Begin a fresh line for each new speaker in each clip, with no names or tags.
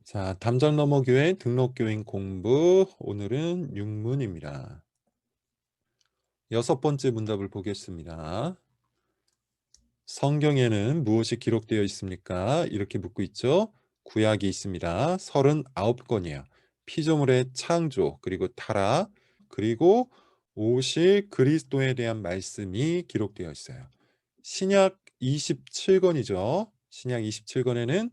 자, 담장너머교회 등록교인 공부 오늘은 육문입니다. 6번째 문답을 보겠습니다. 성경에는 무엇이 기록되어 있습니까? 이렇게 묻고 있죠. 구약이 있습니다. 39권이에요. 피조물의 창조, 그리고 타락, 그리고 오실 그리스도에 대한 말씀이 기록되어 있어요. 신약 27권이죠. 신약 27권에는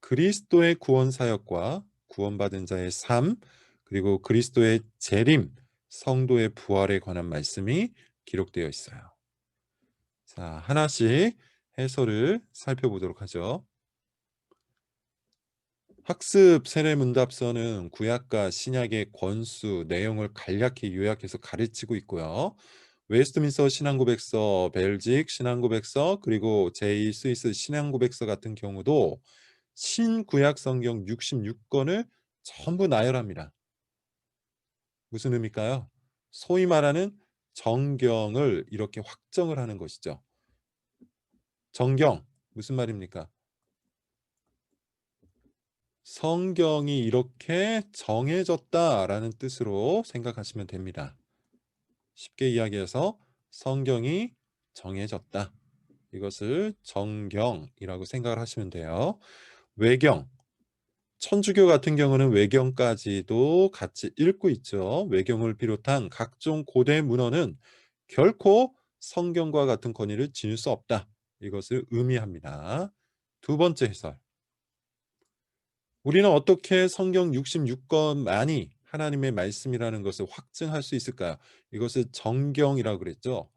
그리스도의 구원 사역과 구원받은 자의 삶, 그리고 그리스도의 재림, 성도의 부활에 관한 말씀이 기록되어 있어요. 자, 하나씩 해설을 살펴보도록 하죠. 학습 세례 문답서는 구약과 신약의 권수, 내용을 간략히 요약해서 가르치고 있고요. 웨스트민스터 신앙고백서, 벨직 신앙고백서, 그리고 제2 스위스 신앙고백서 같은 경우도 신구약 성경 66권을 전부 나열합니다. 무슨 의미일까요? 소위 말하는 정경을 이렇게 확정을 하는 것이죠. 정경, 무슨 말입니까? 성경이 이렇게 정해졌다라는 뜻으로 생각하시면 됩니다. 쉽게 이야기해서 성경이 정해졌다. 이것을 정경이라고 생각을 하시면 돼요. 외경, 천주교 같은 경우는 외경까지도 같이 읽고 있죠. 외경을 비롯한 각종 고대 문헌은 결코 성경과 같은 권위를 지닐 수 없다. 이것을 의미합니다. 두 번째 해설. 우리는 어떻게 성경 66권만이 하나님의 말씀이라는 것을 확증할 수 있을까요? 이것을 정경이라고 그랬죠.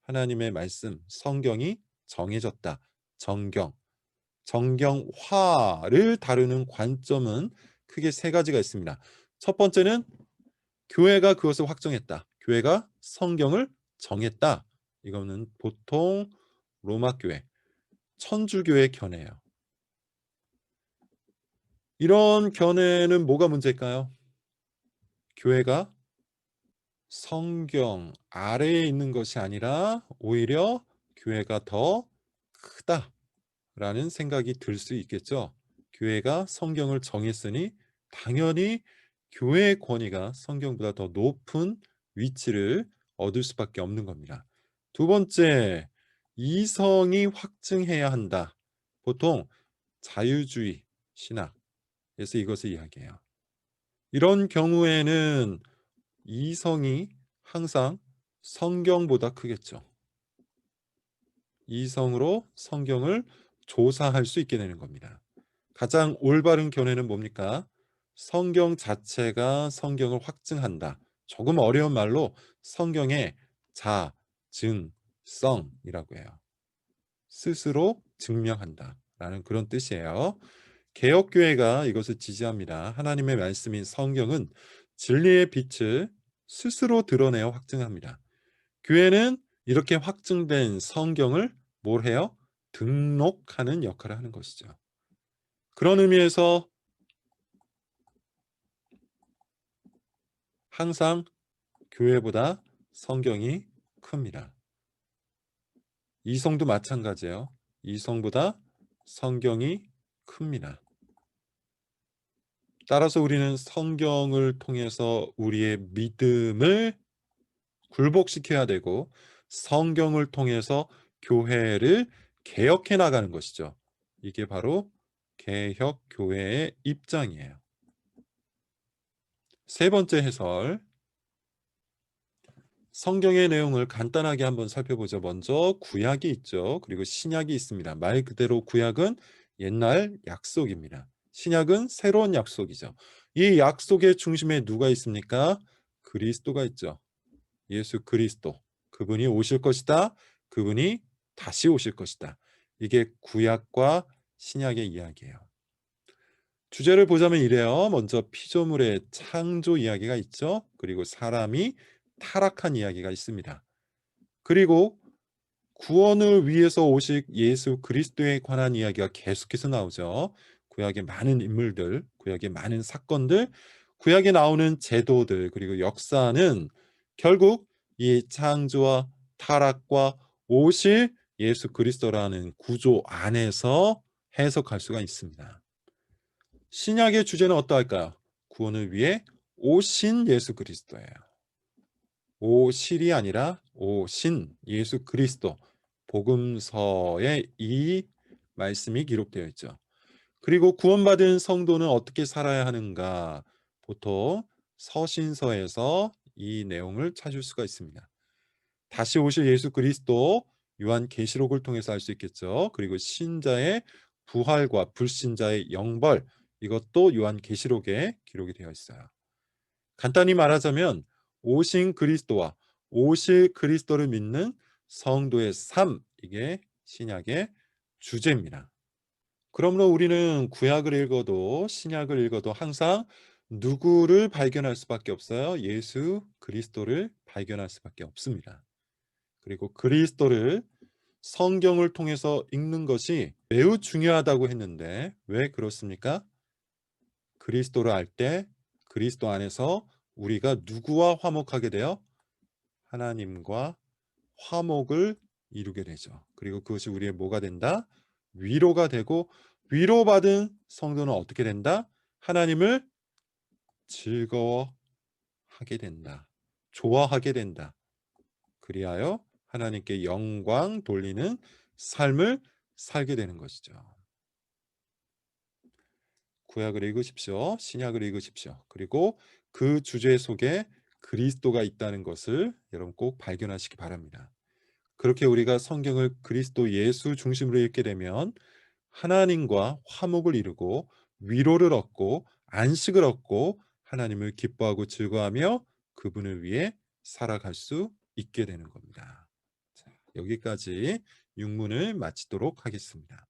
하나님의 말씀, 성경이 정해졌다. 정경. 정경화를 다루는 관점은 크게 세 가지가 있습니다. 첫 번째는 교회가 그것을 확정했다. 교회가 성경을 정했다. 이거는 보통 로마 교회, 천주교의 견해예요. 이런 견해는 뭐가 문제일까요? 교회가 성경 아래에 있는 것이 아니라 오히려 교회가 더 크다라는 생각이 들 수 있겠죠. 교회가 성경을 정했으니 당연히 교회의 권위가 성경보다 더 높은 위치를 얻을 수밖에 없는 겁니다. 두 번째, 이성이 확증해야 한다. 보통 자유주의 신학에서 이것을 이야기해요. 이런 경우에는 이성이 항상 성경보다 크겠죠. 이성으로 성경을 조사할 수 있게 되는 겁니다. 가장 올바른 견해는 뭡니까? 성경 자체가 성경을 확증한다. 조금 어려운 말로 성경의 자증성이라고 해요. 스스로 증명한다라는 그런 뜻이에요. 개혁교회가 이것을 지지합니다. 하나님의 말씀인 성경은 진리의 빛을 스스로 드러내어 확증합니다. 교회는 이렇게 확증된 성경을 뭘 해요? 등록하는 역할을 하는 것이죠. 그런 의미에서 항상 교회보다 성경이 큽니다. 이성도 마찬가지예요. 이성보다 성경이 큽니다. 따라서 우리는 성경을 통해서 우리의 믿음을 굴복시켜야 되고 성경을 통해서 교회를 개혁해 나가는 것이죠. 이게 바로 개혁교회의 입장이에요. 세 번째 해설. 성경의 내용을 간단하게 한번 살펴보죠. 먼저 구약이 있죠. 그리고 신약이 있습니다. 말 그대로 구약은 옛날 약속입니다. 신약은 새로운 약속이죠. 이 약속의 중심에 누가 있습니까? 그리스도가 있죠. 예수 그리스도. 그분이 오실 것이다. 그분이 다시 오실 것이다. 이게 구약과 신약의 이야기예요. 주제를 보자면 이래요. 먼저 피조물의 창조 이야기가 있죠. 그리고 사람이 타락한 이야기가 있습니다. 그리고 구원을 위해서 오실 예수 그리스도에 관한 이야기가 계속해서 나오죠. 구약의 많은 인물들, 구약의 많은 사건들, 구약에 나오는 제도들, 그리고 역사는 결국 이 창조와 타락과 오실 예수 그리스도라는 구조 안에서 해석할 수가 있습니다. 신약의 주제는 어떠할까요? 구원을 위해 오신 예수 그리스도예요. 오실이 아니라 오신 예수 그리스도. 복음서에 이 말씀이 기록되어 있죠. 그리고 구원받은 성도는 어떻게 살아야 하는가? 보통 서신서에서 이 내용을 찾을 수가 있습니다. 다시 오실 예수 그리스도, 요한계시록을 통해서 알 수 있겠죠. 그리고 신자의 부활과 불신자의 영벌, 이것도 요한계시록에 기록이 되어 있어요. 간단히 말하자면 오신 그리스도와 오실 그리스도를 믿는 성도의 삶, 이게 신약의 주제입니다. 그러므로 우리는 구약을 읽어도 신약을 읽어도 항상 누구를 발견할 수밖에 없어요? 예수 그리스도를 발견할 수밖에 없습니다. 그리고 그리스도를 성경을 통해서 읽는 것이 매우 중요하다고 했는데 왜 그렇습니까? 그리스도를 알 때 그리스도 안에서 우리가 누구와 화목하게 되어 하나님과 화목을 이루게 되죠. 그리고 그것이 우리의 뭐가 된다? 위로가 되고, 위로받은 성도는 어떻게 된다? 하나님을 즐거워하게 된다. 좋아하게 된다. 그리하여 하나님께 영광 돌리는 삶을 살게 되는 것이죠. 구약을 읽으십시오. 신약을 읽으십시오. 그리고 그 주제 속에 그리스도가 있다는 것을 여러분 꼭 발견하시기 바랍니다. 그렇게 우리가 성경을 그리스도 예수 중심으로 읽게 되면 하나님과 화목을 이루고 위로를 얻고 안식을 얻고 하나님을 기뻐하고 즐거워하며 그분을 위해 살아갈 수 있게 되는 겁니다. 자, 여기까지 육문을 마치도록 하겠습니다.